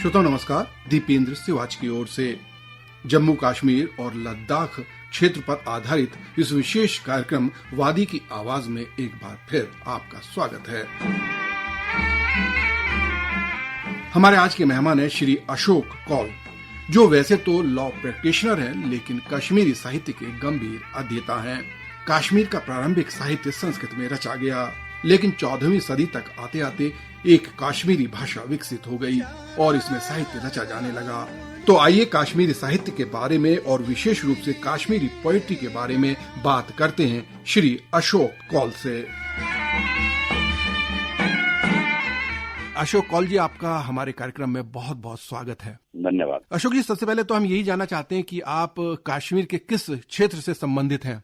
श्रोताओं नमस्कार। दीपेंद्र सिवाच की ओर से जम्मू कश्मीर और लद्दाख क्षेत्र पर आधारित इस विशेष कार्यक्रम वादी की आवाज में एक बार फिर आपका स्वागत है। हमारे आज के मेहमान हैं श्री अशोक कौल, जो वैसे तो लॉ प्रैक्टिशनर हैं, लेकिन कश्मीरी साहित्य के गंभीर अध्येता हैं। कश्मीर का प्रारंभिक साहित्य संस्कृत में रचा गया, लेकिन 14वीं सदी तक आते आते एक कश्मीरी भाषा विकसित हो गई और इसमें साहित्य रचा जाने लगा। तो आइए कश्मीरी साहित्य के बारे में और विशेष रूप से कश्मीरी पोएट्री के बारे में बात करते हैं श्री अशोक कौल से। अशोक कौल जी, आपका हमारे कार्यक्रम में बहुत बहुत स्वागत है। धन्यवाद। अशोक जी, सबसे पहले तो हम यही जानना चाहते हैं कि आप कश्मीर के किस क्षेत्र से संबंधित हैं?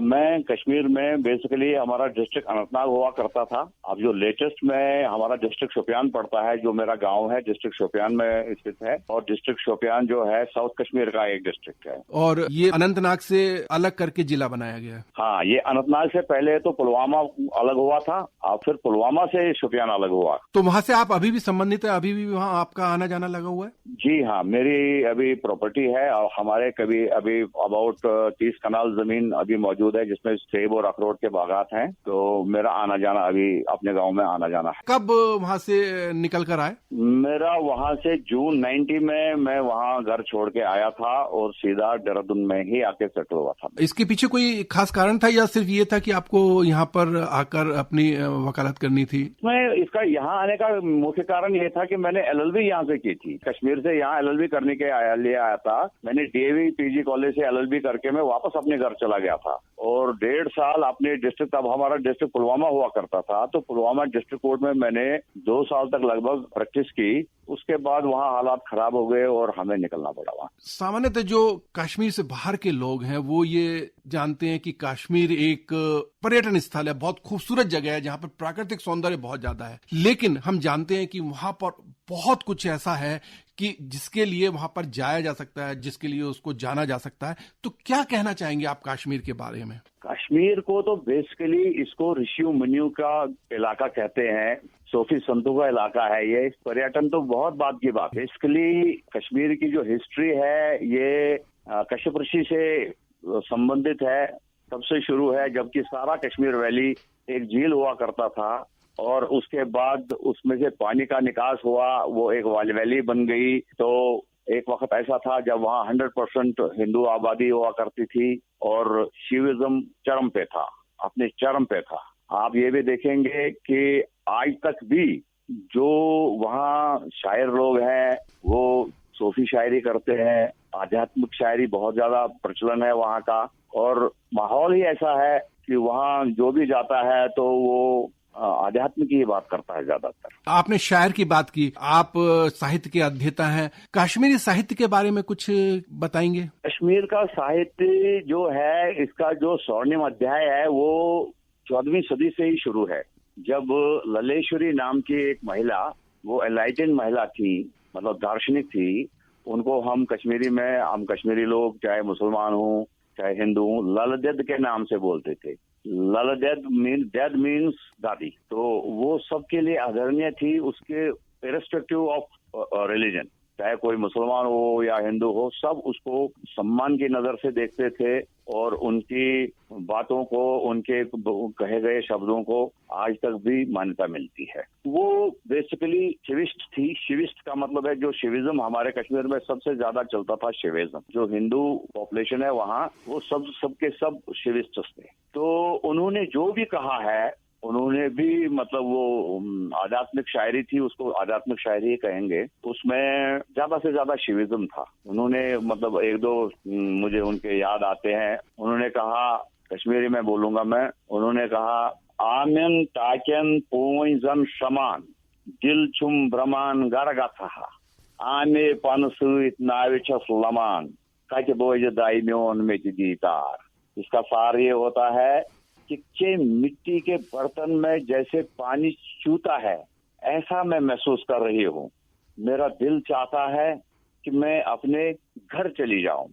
मैं कश्मीर में बेसिकली हमारा डिस्ट्रिक्ट अनंतनाग हुआ करता था। अब जो लेटेस्ट में हमारा डिस्ट्रिक्ट शोपियान पड़ता है, जो मेरा गांव है डिस्ट्रिक्ट शोपियान में स्थित है, और डिस्ट्रिक्ट शोपियान जो है साउथ कश्मीर का एक डिस्ट्रिक्ट है। और ये अनंतनाग से अलग करके जिला बनाया गया है? हाँ, ये अनंतनाग से पहले तो पुलवामा अलग हुआ था और फिर पुलवामा से शोपियान अलग हुआ। तो वहाँ से आप अभी भी संबंधित है? अभी भी वहाँ आपका आना जाना लगा हुआ है? जी हाँ, मेरी अभी प्रॉपर्टी है और हमारे कभी अभी अबाउट 30 कनाल जमीन अभी मौजूद है, जिसमें सेब और अखरोट के बागात हैं। तो मेरा आना जाना अभी अपने गांव में आना जाना है। कब वहाँ से निकल कर आए? मेरा वहाँ से जून 90 में मैं वहाँ घर छोड़ के आया था और सीधा देहरादून में ही आके सेटल हुआ था। इसके पीछे कोई खास कारण था या सिर्फ ये था कि आपको यहाँ पर आकर अपनी वकालत करनी थी? मैं इसका यहाँ आने का मुख्य कारण ये था कि मैंने LLB यहाँ से की थी। कश्मीर से यहाँ LLB करने के लिए आया था। मैंने DAV PG कॉलेज से LLB करके मैं वापस अपने घर चला गया था और 1.5 साल अपने डिस्ट्रिक्ट, अब हमारा डिस्ट्रिक्ट पुलवामा हुआ करता था, तो पुलवामा डिस्ट्रिक्ट कोर्ट में मैंने 2 साल तक लगभग प्रैक्टिस की। उसके बाद वहाँ हालात खराब हो गए और हमें निकलना पड़ा वहाँ। सामान्यतः जो कश्मीर से बाहर के लोग हैं वो ये जानते हैं कि कश्मीर एक पर्यटन स्थल है, बहुत खूबसूरत जगह है जहाँ पर प्राकृतिक सौंदर्य बहुत ज्यादा है। लेकिन हम जानते हैं कि वहाँ पर बहुत कुछ ऐसा है कि जिसके लिए वहां पर जाया जा सकता है, जिसके लिए उसको जाना जा सकता है। तो क्या कहना चाहेंगे आप कश्मीर के बारे में? कश्मीर को तो बेसिकली इसको ऋषि मुनियों का इलाका कहते हैं, सूफी संतों का इलाका है ये। पर्यटन तो बहुत बात की बात है। बेसिकली कश्मीर की जो हिस्ट्री है ये कश्यप ऋषि से संबंधित है, तब से शुरू है, जबकि सारा कश्मीर वैली एक झील हुआ करता था और उसके बाद उसमें से पानी का निकास हुआ, वो एक वैली बन गई। तो एक वक्त ऐसा था जब वहाँ 100% हिंदू आबादी हुआ करती थी और शिविज्म चरम पे था, अपने चरम पे था। आप ये भी देखेंगे कि आज तक भी जो वहाँ शायर लोग हैं वो सूफी शायरी करते हैं, आध्यात्मिक शायरी बहुत ज्यादा प्रचलन है वहाँ का, और माहौल ही ऐसा है कि वहाँ जो भी जाता है तो वो आध्यात्म की बात करता है ज्यादातर। आपने शायर की बात की, आप साहित्य के अध्येता हैं, कश्मीरी साहित्य के बारे में कुछ बताएंगे? कश्मीर का साहित्य जो है, इसका जो स्वर्णिम अध्याय है वो 14वीं सदी से ही शुरू है, जब ललेश्वरी नाम की एक महिला, वो एनलाइटेंड महिला थी, मतलब दार्शनिक थी। उनको हम कश्मीरी में, हम कश्मीरी लोग चाहे मुसलमान हो चाहे हिंदू, ललदेद के नाम से बोलते थे। ललदेद डेड मीन्स दादी। तो वो सबके लिए आदरणीय थी, उसके इरेस्पेक्टिव ऑफ रिलीजन, चाहे कोई मुसलमान हो या हिंदू हो, सब उसको सम्मान की नजर से देखते थे और उनकी बातों को, उनके कहे गए शब्दों को आज तक भी मान्यता मिलती है। वो बेसिकली शिविस्ट थी। शिविस्ट का मतलब है जो शिविज्म हमारे कश्मीर में सबसे ज्यादा चलता था, शिविज्म। जो हिंदू पॉपुलेशन है वहाँ, वो सबके सब शिविस्ट थे। तो उन्होंने जो भी कहा है, उन्होंने भी मतलब वो आध्यात्मिक शायरी थी, उसको आध्यात्मिक शायरी ही कहेंगे, उसमें ज्यादा से ज्यादा शिविज्म था। उन्होंने मतलब 1-2 मुझे उनके याद आते हैं। उन्होंने कहा, कश्मीरी में बोलूंगा मैं, उन्होंने कहा, आमिन ताकन पोइजन समान दिल छुम ब्रह्मान गरगथा आमे पनसुत नाविछस लमान कच बोझ दाइम्योन में दीतार। इसका सार ये होता है कि मिट्टी के बर्तन में जैसे पानी चूता है, ऐसा मैं महसूस कर रही हूँ। मेरा दिल चाहता है कि मैं अपने घर चली जाऊं।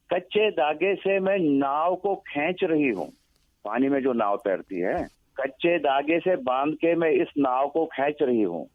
कच्चे धागे से मैं नाव को खींच रही हूँ, पानी में जो नाव तैरती है, कच्चे धागे से बांध के मैं इस नाव को खींच रही हूँ।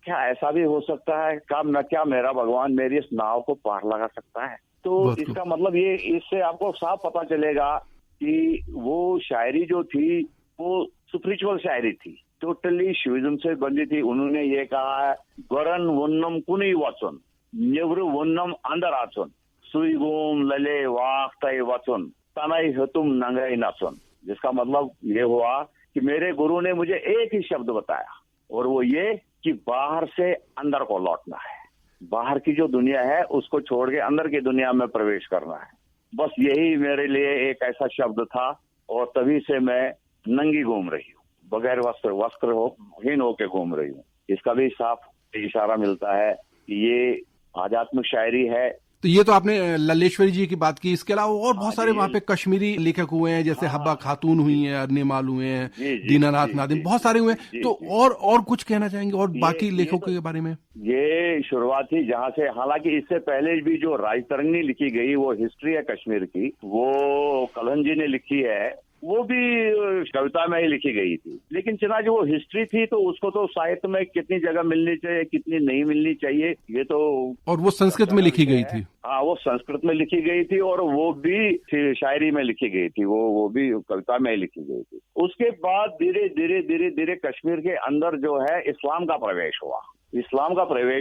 क्या ऐसा भी हो सकता है? क्या मेरा भगवान मेरी इस नाव को पार लगा सकता है? तो इसका मतलब ये, इससे आपको साफ पता चलेगा कि वो शायरी जो थी वो स्पिरिचुअल शायरी थी, टोटली शिविज्म से बंधी थी। उन्होंने ये कहा है, गोरन वन्नम कुनी वाचन नेवरु वन्नम अंदर आचन सुईगोम लले वाक तय वचन तनाई हतुम नंगाई नाचन। जिसका मतलब ये हुआ कि मेरे गुरु ने मुझे एक ही शब्द बताया, और वो ये कि बाहर से अंदर को लौटना है, बाहर की जो दुनिया है उसको छोड़ के अंदर की दुनिया में प्रवेश करना है। बस यही मेरे लिए एक ऐसा शब्द था, और तभी से मैं नंगी घूम रही हूँ, बगैर वस्त्रहीन होके घूम रही हूँ। इसका भी साफ इशारा मिलता है कि ये आध्यात्मिक शायरी है। तो ये तो आपने लल्लेश्वरी जी की बात की, इसके अलावा और बहुत सारे वहाँ पे कश्मीरी लेखक हुए हैं, जैसे हब्बा खातून हुई हैं, अरनेमाल हुए हैं, दीनानाथ नादिम, बहुत सारे हुए हैं। तो और कुछ कहना चाहेंगे और बाकी लेखकों के बारे में? ये शुरुआत थी जहाँ से, हालांकि इससे पहले भी जो राजतरंगिणी लिखी गई, वो हिस्ट्री है कश्मीर की, वो कल्हण जी ने लिखी है, वो भी कविता में ही लिखी गई थी। लेकिन चना जो वो हिस्ट्री थी तो उसको तो साहित्य में कितनी जगह मिलनी चाहिए, कितनी नहीं मिलनी चाहिए, ये तो, और वो संस्कृत में लिखी गई थी। हाँ, वो संस्कृत में लिखी गई थी, और वो भी शायरी में लिखी गई थी, वो भी कविता में लिखी गई थी। उसके बाद धीरे धीरे कश्मीर के अंदर जो है इस्लाम का प्रवेश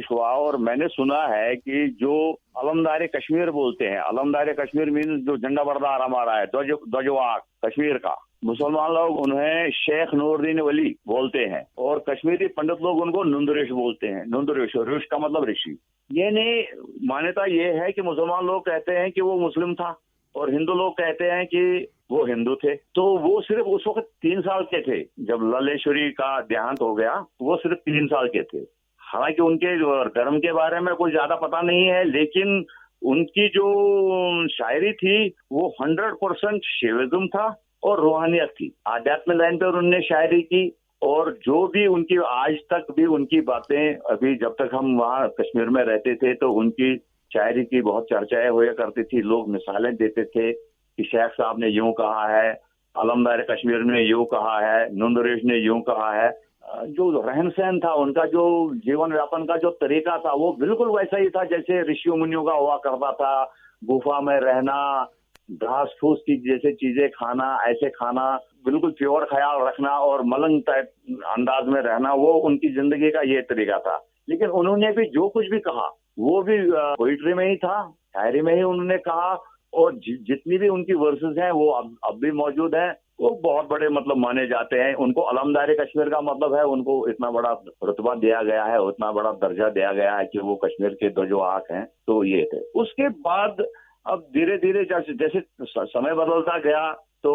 हुआ, और मैंने सुना है कि जो अलमदार कश्मीर बोलते हैं, अलमदार कश्मीर मीन्स जो झंडा बरदार हमारा है, ध्वजवाहक कश्मीर का, मुसलमान लोग उन्हें शेख नूरुद्दीन वली बोलते हैं, और कश्मीरी पंडित लोग उनको नुंदरेश बोलते हैं। नुंदरेश, ऋष का मतलब ऋषि। ये नहीं, मान्यता ये है कि मुसलमान लोग कहते हैं कि वो मुस्लिम था, और हिंदू लोग कहते हैं कि वो हिंदू थे। तो वो सिर्फ उस वक्त 3 साल के थे जब लल्लेश्वरी का देहांत हो गया, वो सिर्फ 3 साल के थे। हालांकि उनके धर्म के बारे में कुछ ज्यादा पता नहीं है, लेकिन उनकी जो शायरी थी वो 100% शिविज्म था और रूहानियत थी। आध्यात्म लाइन पर उन्होंने शायरी की, और जो भी उनकी आज तक भी उनकी बातें, अभी जब तक हम वहाँ कश्मीर में रहते थे तो उनकी शायरी की बहुत चर्चाएं हुआ करती थी। लोग मिसालें देते थे कि शेख साहब ने यूं कहा है, अलमदार कश्मीर ने यूं कहा है, नुंदरेश ने यूं कहा है। जो रहन सहन था उनका, जो जीवन यापन का जो तरीका था, वो बिल्कुल वैसा ही था जैसे ऋषियों मुनियों का हुआ करता था। गुफा में रहना, घास फूस की जैसे चीजें खाना, ऐसे खाना, बिल्कुल प्योर ख्याल रखना और मलंग टाइप अंदाज में रहना, वो उनकी जिंदगी का ये तरीका था। लेकिन उन्होंने भी जो कुछ भी कहा वो भी पोइट्री में ही था, शायरी में ही उन्होंने कहा, और जितनी भी उनकी वर्सेस हैं वो अब भी मौजूद हैं। वो बहुत बड़े मतलब माने जाते हैं। उनको अलमदार कश्मीर का मतलब है, उनको इतना बड़ा रुतबा दिया गया है, उतना बड़ा दर्जा दिया गया है कि वो कश्मीर के ध्वजवाहक हैं। तो ये थे। उसके बाद अब धीरे धीरे जैसे समय बदलता गया तो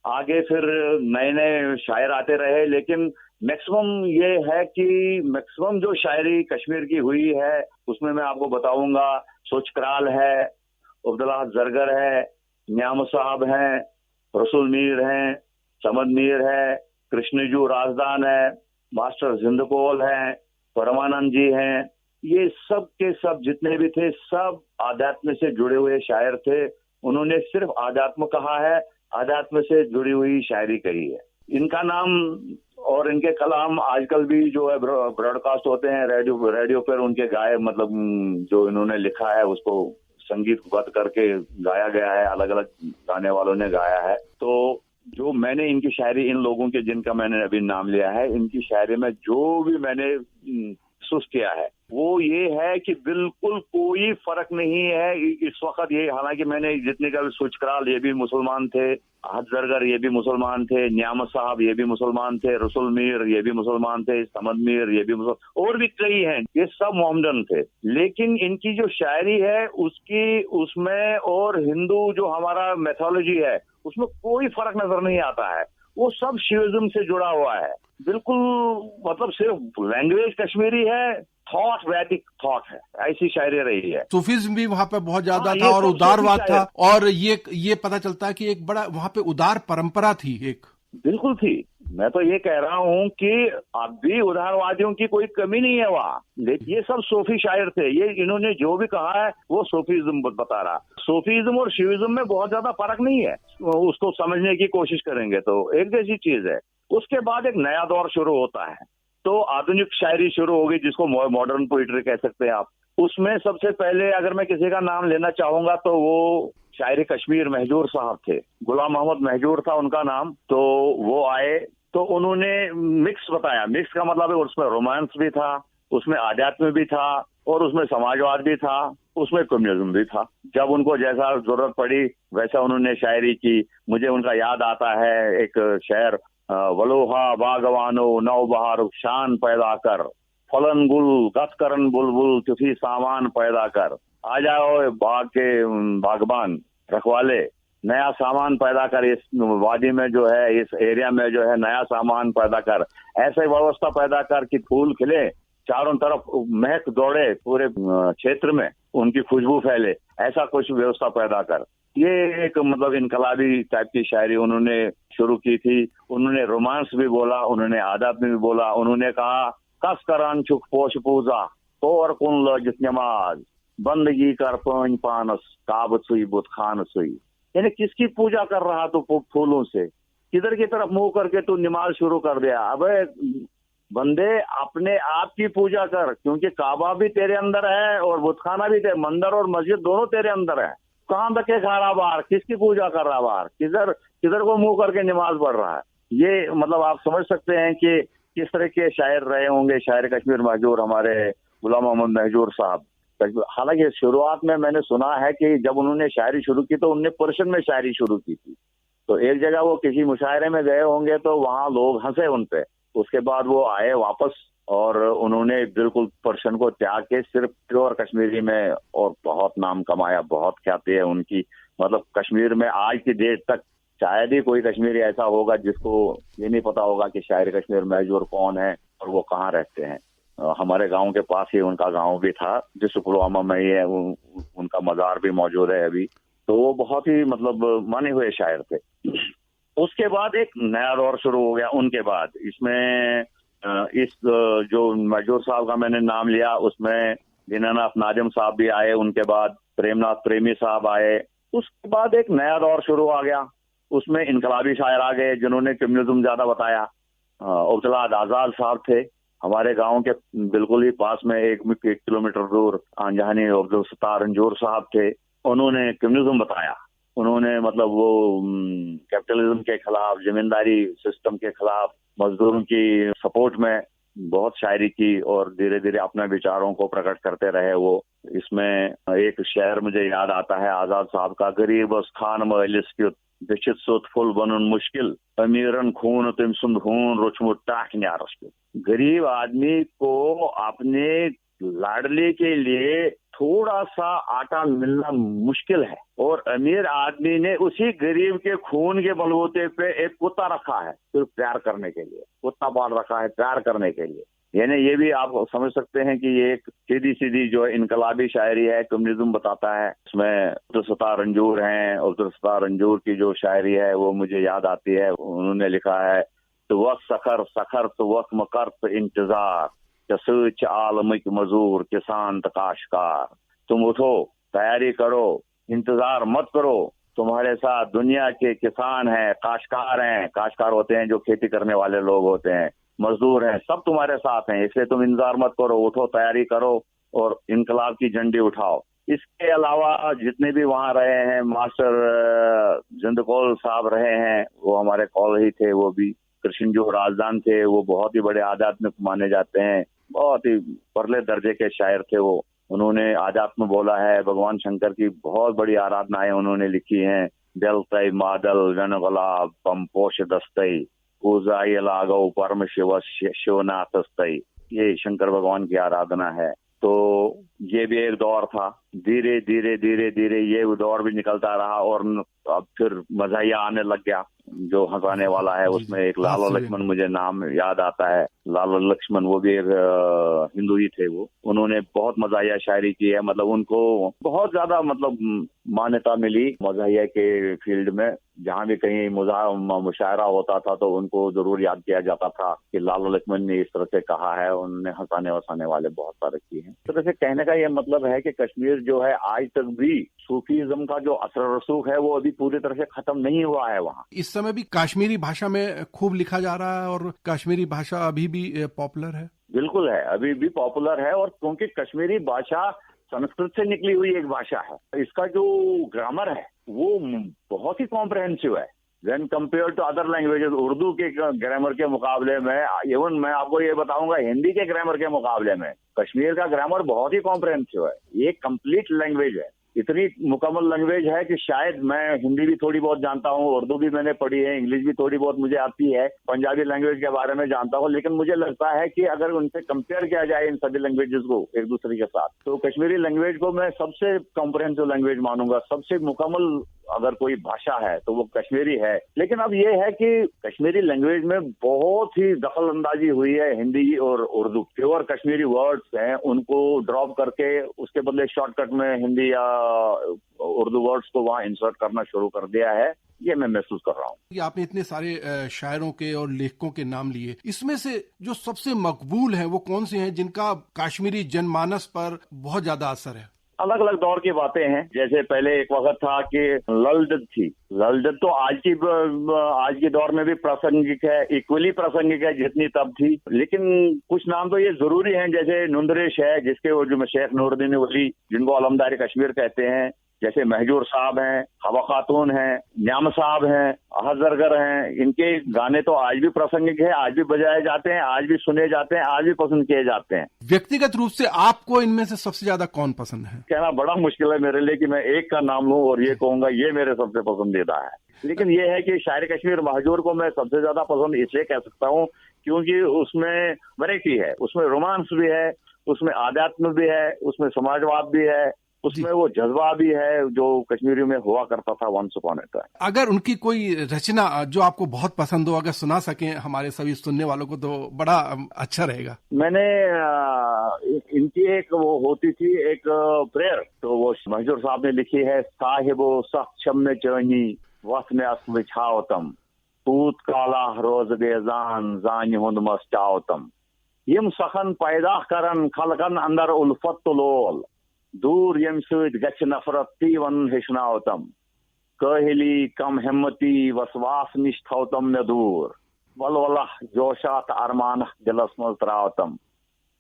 आगे फिर नए नए शायर आते रहे, लेकिन मैक्सिमम ये है कि मैक्सिमम जो शायरी कश्मीर की हुई है उसमें मैं आपको बताऊंगा, सोचक्राल है, अब्दुल्लाह जरगर है, न्याम साहब हैं, रसूल मीर हैं, समद मीर है, कृष्णजू राजदान है, मास्टर जिंदपोल हैं, परमानंद जी हैं। ये सब के सब जितने भी थे सब आध्यात्म से जुड़े हुए शायर थे। उन्होंने सिर्फ आध्यात्म कहा है, आध्यात्म से जुड़ी हुई शायरी कही है। इनका नाम और इनके कलाम आजकल भी जो है ब्रॉडकास्ट होते हैं रेडियो पर, उनके गाए मतलब जो इन्होंने लिखा है उसको संगीतबद्ध करके गाया गया है, अलग अलग गाने वालों ने गाया है। तो जो मैंने इनकी शायरी, इन लोगों के जिनका मैंने अभी नाम लिया है, इनकी शायरी में जो भी मैंने महसूस किया है वो ये है कि बिल्कुल कोई फर्क नहीं है इस वक्त। ये हालांकि मैंने जितने का सोचक्राल ये भी मुसलमान थे, अहद जरगर ये भी मुसलमान थे, न्याम साहब ये भी मुसलमान थे, रसूल मीर ये भी मुसलमान थे, समद मीर ये भी मुसलमान, और भी कई हैं, ये सब मोहम्मदन थे। लेकिन इनकी जो शायरी है उसकी, उसमें और हिंदू जो हमारा मैथोलॉजी है उसमें कोई फर्क नजर नहीं आता है। वो सब शिविज्म से जुड़ा हुआ है बिल्कुल। मतलब सिर्फ लैंग्वेज कश्मीरी है, थॉट वैदिक थॉट है, ऐसी शायरी रही है। सूफीज्म भी वहाँ पे बहुत ज्यादा था और उदारवाद था, और ये पता चलता है कि एक बड़ा वहाँ पे उदार परंपरा थी एक। बिल्कुल थी। मैं तो ये कह रहा हूँ कि अब भी उदारवादियों की कोई कमी नहीं है वहाँ, लेकिन ये सब सूफी शायर थे। ये इन्होंने जो भी कहा है वो सूफीज्म बता रहा। सूफीज्म और शिविज्म में बहुत ज्यादा फर्क नहीं है, उसको समझने की कोशिश करेंगे तो एक जैसी चीज है। उसके बाद एक नया दौर शुरू होता है, तो आधुनिक शायरी शुरू हो गई, जिसको मॉडर्न पोइट्री कह सकते हैं आप। उसमें सबसे पहले अगर मैं किसी का नाम लेना चाहूंगा तो वो शायर कश्मीर महजूर साहब थे। गुलाम मोहम्मद महजूर था उनका नाम। तो वो आए तो उन्होंने मिक्स बताया। मिक्स का मतलब है उसमें रोमांस भी था, उसमें आध्यात्म भी था और उसमें समाजवाद भी था, उसमें कम्युनिज्म भी था। जब उनको जैसा जरूरत पड़ी वैसा उन्होंने शायरी की। मुझे उनका याद आता है एक शेर, वलोहा बागवानो नौ बहार शान पैदा कर, फलन गुल गत करन बुलबुल तुझी सामान पैदा कर। आ जाओ बाग के बागबान रखवाले, नया सामान पैदा कर, इस वादी में जो है, इस एरिया में जो है नया सामान पैदा कर, ऐसे व्यवस्था पैदा कर कि फूल खिले, चारों तरफ महक दौड़े, पूरे क्षेत्र में उनकी खुशबू फैले, ऐसा कुछ व्यवस्था पैदा कर। ये एक मतलब इनकलाबी टाइप की शायरी उन्होंने शुरू की थी। उन्होंने रोमांस भी बोला, उन्होंने आध्यात्म भी बोला। उन्होंने कहा कस करान छुक पोश पूजा और कुन लजित नमाज, बंदगी कर पान पानस काबत सुई बुत खान सुई। यानी किसकी पूजा कर रहा तू फूलों से, किधर की तरफ मुंह करके तू नमाज शुरू कर दिया। अबे बंदे अपने आप की पूजा कर, क्योंकि काबा भी तेरे अंदर है और बुतखाना भी तेरे, मंदिर और मस्जिद दोनों तेरे अंदर है। कहाँ धक्के खा रहा बाहर, किसकी पूजा कर रहा बाहर, किधर किधर को मुंह करके नमाज पढ़ रहा है। ये मतलब आप समझ सकते हैं कि किस तरह के शायर रहे होंगे शायर कश्मीर महजूर, हमारे गुलाम मोहम्मद महजूर साहब। हालांकि शुरुआत में मैंने सुना है कि जब उन्होंने शायरी शुरू की तो उन्होंने पर्शियन में शायरी शुरू की थी। तो एक जगह वो किसी मुशायरे में गए होंगे तो वहां लोग हंसे उन पे। उसके बाद वो आए वापस और उन्होंने बिल्कुल पर्शियन को त्याग के सिर्फ प्योर कश्मीरी में और बहुत नाम कमाया, बहुत ख्याति है उनकी। मतलब कश्मीर में आज की डेट तक शायद ही कोई कश्मीरी ऐसा होगा जिसको ये नहीं पता होगा कि शायर कश्मीर महजूर कौन है और वो कहाँ रहते हैं। हमारे गांव के पास ही उनका गांव भी था, जिस पुलवामा में ही है, उनका मजार भी मौजूद है अभी। तो वो बहुत ही मतलब माने हुए शायर थे। उसके बाद एक नया दौर शुरू हो गया उनके बाद। इसमें इस जो महजूर साहब का मैंने नाम लिया, उसमें दीनानाथ नाजिम साहब भी आए, उनके बाद प्रेमनाथ प्रेमी साहब आए। उसके बाद एक नया दौर शुरू आ गया, उसमें इनकलाबी शायर आ गए जिन्होंने कम्युनिज्म ज्यादा बताया। अब्दुल्लाह आजाद साहब थे, हमारे गांव के बिल्कुल ही पास में 1 किलोमीटर दूर आंजहानी अब्दुल सत्तार रंजूर साहब थे। उन्होंने कम्युनिज्म बताया। उन्होंने मतलब वो कैपिटलिज्म के खिलाफ, जमींदारी सिस्टम के खिलाफ, मजदूरों की सपोर्ट में बहुत शायरी की और धीरे धीरे अपने विचारों को प्रकट करते रहे वो। इसमें एक शेर मुझे याद आता है आजाद साहब का, गरीब खान मलिस बिछित सुत फुल बनन मुश्किल, अमीरन खून तुम सुन खून रुचमुट टाक न्यारस। गरीब आदमी को अपने लाडले के लिए थोड़ा सा आटा मिलना मुश्किल है, और अमीर आदमी ने उसी गरीब के खून के बलबूते पे एक कुत्ता रखा है सिर्फ प्यार करने के लिए, कुत्ता पाल रखा है प्यार करने के लिए। यानी ये भी आप समझ सकते हैं कि ये एक सीधी सीधी जो इनकलाबी शायरी है, कम्युनिज्म बताता है। उसमें अब्दुल सत्तार रंजूर हैं, अब्दुल सत्तार रंजूर की जो शायरी है वो मुझे याद आती है। उन्होंने लिखा है, तो वक्त सखर सखर तो वक्त मकर इंतजार, सच आलमिक मजूर किसान तकाशकार। तुम उठो तैयारी करो, इंतजार मत करो, तुम्हारे साथ दुनिया के किसान हैं, काश्तकार हैं, काश्तकार होते हैं जो खेती करने वाले लोग होते हैं, मजदूर हैं, सब तुम्हारे साथ हैं, इसलिए तुम इंतजार मत करो, उठो तैयारी करो और इनकलाब की झंडी उठाओ। इसके अलावा जितने भी वहाँ रहे हैं, मास्टर जिंद कौल साहब रहे हैं, वो हमारे कौल ही थे, वो भी कृष्ण जो राजदान थे, वो बहुत ही बड़े आध्यात्मिक माने जाते हैं, बहुत ही परले दर्जे के शायर थे वो। उन्होंने आध्यात्म बोला है, भगवान शंकर की बहुत बड़ी आराधनाएं उन्होंने लिखी हैं। जल तय मादल जनगला पंपोष दस्तई पूजाई लागो परम शिव शिवनाथ तई, ये शंकर भगवान की आराधना है। तो ये भी एक दौर था। धीरे धीरे धीरे धीरे ये दौर भी निकलता रहा और अब फिर मज़ाहिया आने लग गया जो हंसाने वाला है। उसमें एक लाला लक्ष्मण मुझे नाम याद आता है, लाला लक्ष्मण, वो भी एक हिंदू ही थे। वो उन्होंने बहुत मज़ाहिया शायरी की है, मतलब उनको बहुत ज्यादा मतलब मान्यता मिली मज़ाहिया के फील्ड में। जहाँ भी कहीं मुशायरा होता था तो उनको जरूर याद किया जाता था कि लाला लक्ष्मण ने इस तरह से कहा है। उन्होंने हंसाने वसाने वाले बहुत सारे किए हैं। तो वैसे कहने का ये मतलब है कि कश्मीर कश्मीर जो है आज तक भी सूफीज्म का जो असर रसूख है वो अभी पूरी तरह से खत्म नहीं हुआ है वहाँ। इस समय भी कश्मीरी भाषा में खूब लिखा जा रहा है और कश्मीरी भाषा अभी भी पॉपुलर है। बिल्कुल है, अभी भी पॉपुलर है, और क्योंकि कश्मीरी भाषा संस्कृत से निकली हुई एक भाषा है, इसका जो ग्रामर है वो बहुत ही कॉम्प्रहेंसिव है when compare to other languages. Urdu के ग्रामर के मुकाबले में, इवन मैं आपको ये बताऊंगा हिंदी के ग्रामर के मुकाबले में कश्मीर का ग्रामर बहुत ही कॉम्प्रहेंसिव है। ये कंप्लीट लैंग्वेज है, इतनी मुकम्मल लैंग्वेज है कि शायद मैं हिंदी भी थोड़ी बहुत जानता हूँ, उर्दू भी मैंने पढ़ी है, इंग्लिश भी थोड़ी बहुत मुझे आती है, पंजाबी लैंग्वेज के बारे में जानता हूँ, लेकिन मुझे लगता है कि अगर उनसे कंपेयर किया जाए इन सभी लैंग्वेजेस को एक दूसरे के साथ, तो कश्मीरी लैंग्वेज को मैं सबसे कॉम्प्रहेंसिव लैंग्वेज मानूंगा। सबसे मुकम्मल अगर कोई भाषा है तो वो कश्मीरी है। लेकिन अब ये है कि कश्मीरी लैंग्वेज में बहुत ही दखल अंदाजी हुई है हिंदी और उर्दू। प्योर कश्मीरी वर्ड्स हैं उनको ड्रॉप करके उसके बदले शॉर्टकट में हिंदी या उर्दू वर्ड्स को वहाँ इंसर्ट करना शुरू कर दिया है। ये मैं महसूस कर रहा हूँ। आपने इतने सारे शायरों के और लेखकों के नाम लिए, इसमें से जो सबसे मकबूल हैं वो कौन से हैं जिनका कश्मीरी जनमानस पर बहुत ज्यादा असर है? अलग अलग दौर की बातें हैं। जैसे पहले एक वक्त था कि ललदत थी, ललदत तो आज की दौर में भी प्रासंगिक है, इक्वली प्रासंगिक है जितनी तब थी। लेकिन कुछ नाम तो ये जरूरी हैं, जैसे नुंदरेश है जिसके वो जो शेख नूरुद्दीन वली जिनको अलमदारी कश्मीर कहते हैं, जैसे महजूर साहब हैं, हवा खातून हैं, न्याम साहब हैं, अहजरगर हैं। इनके गाने तो आज भी प्रासंगिक है, आज भी बजाए जाते हैं, आज भी सुने जाते हैं, आज भी पसंद किए जाते हैं। व्यक्तिगत रूप से आपको इनमें से सबसे ज्यादा कौन पसंद है? कहना बड़ा मुश्किल है मेरे लिए कि मैं एक का नाम लूं और ये कहूंगा ये मेरे सबसे पसंदीदा है। लेकिन ये है कि शायर कश्मीर महजूर को मैं सबसे ज्यादा पसंद इसलिए कह सकता हूँ क्योंकि उसमें वैरायटी है, उसमें रोमांस भी है, उसमें आध्यात्म भी है, उसमें समाजवाद भी है, उसमें वो जज्बा भी है जो कश्मीरी में हुआ करता था वंस अपॉन ए टाइम। अगर उनकी कोई रचना जो आपको बहुत पसंद हो, अगर सुना सकें हमारे सभी सुनने वालों को तो बड़ा अच्छा रहेगा। मैंने इनकी एक वो होती थी एक प्रेयर, तो वो महजूर साहब ने लिखी है, साहिबो सख्शम में चनी वस में असम छावतम तूत काला रोज बेजान जान हुंद मस्टावतम यम सखन पैदा करन खलकन अंदर उल्फत लोल दूर यम सद गछ नफरत तीवन हेशनावतम कहली कम हिम्मती वसवास निश थवतम न दूर वलवलह जोशात अरमान दिलस मज त्रावतम।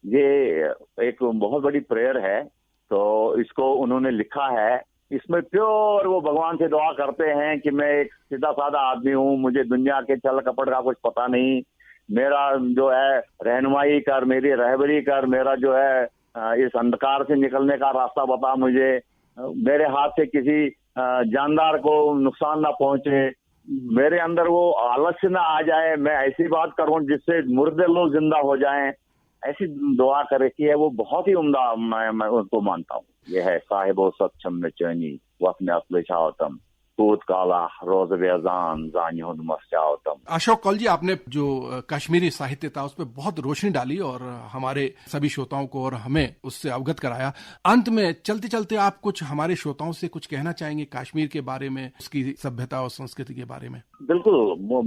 ये एक बहुत बड़ी प्रेयर है, तो इसको उन्होंने लिखा है। इसमें प्योर वो भगवान से दुआ करते हैं कि मैं एक सीधा साधा आदमी हूँ, मुझे दुनिया के चल कपड़ का कुछ पता नहीं, मेरा जो है रहनुमाई कर, मेरी रहबरी कर, मेरा जो है इस अंधकार से निकलने का रास्ता बता मुझे, मेरे हाथ से किसी जानदार को नुकसान ना पहुंचे, मेरे अंदर वो आलस्य ना आ जाए, मैं ऐसी बात करूं जिससे मुर्दे लोग जिंदा हो जाएं, ऐसी दुआ कर रखी है। वो बहुत ही उम्दा मैं उनको मानता हूँ। ये है साहिबो सक्षम में चैनी वक्त में असले छावतम तूत काला रोज बेजान जान हुंद मस्टावतम। अशोक कौल जी, आपने जो कश्मीरी साहित्य था उस पर बहुत रोशनी डाली और हमारे सभी श्रोताओं को और हमें उससे अवगत कराया। अंत में चलते चलते आप कुछ हमारे श्रोताओं से कुछ कहना चाहेंगे कश्मीर के बारे में, उसकी सभ्यता और संस्कृति के बारे में? बिल्कुल,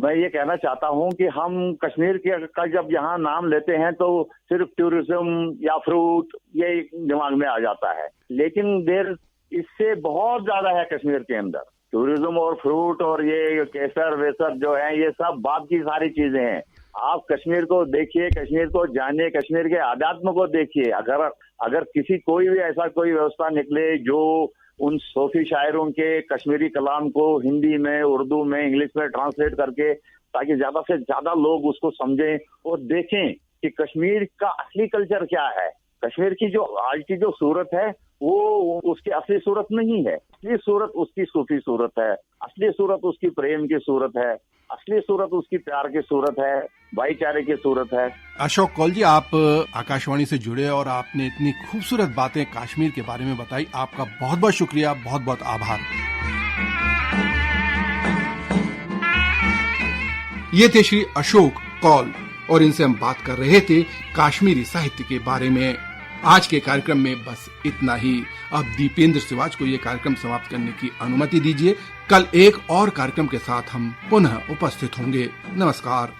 मैं ये कहना चाहता हूँ कि हम कश्मीर का जब यहाँ नाम लेते हैं तो सिर्फ टूरिज्म या फ्रूट ये दिमाग में आ जाता है, लेकिन देर इससे बहुत ज्यादा है कश्मीर के अंदर। टूरिज्म और फ्रूट और ये केसर वेसर जो है ये सब बात की सारी चीजें हैं। आप कश्मीर को देखिए, कश्मीर को जानिए, कश्मीर के आध्यात्म को देखिए। अगर किसी कोई भी ऐसा कोई व्यवस्था निकले जो उन सूफी शायरों के कश्मीरी कलाम को हिंदी में, उर्दू में, इंग्लिश में ट्रांसलेट करके, ताकि ज्यादा से ज्यादा लोग उसको समझें और देखें कि कश्मीर का असली कल्चर क्या है। कश्मीर की जो आज की जो सूरत है वो उसकी असली सूरत नहीं है। असली सूरत उसकी सूफी सूरत है, असली सूरत उसकी प्रेम की सूरत है, असली सूरत उसकी प्यार की सूरत है, भाईचारे की सूरत है। अशोक कौल जी, आप आकाशवाणी से जुड़े और आपने इतनी खूबसूरत बातें कश्मीर के बारे में बताई। आपका बहुत बहुत शुक्रिया, बहुत बहुत आभार। ये थे श्री अशोक कौल और इनसे हम बात कर रहे थे कश्मीरी साहित्य के बारे में। आज के कार्यक्रम में बस इतना ही। अब दीपेंद्र सिवाज को ये कार्यक्रम समाप्त करने की अनुमति दीजिए। कल एक और कार्यक्रम के साथ हम पुनः उपस्थित होंगे। नमस्कार।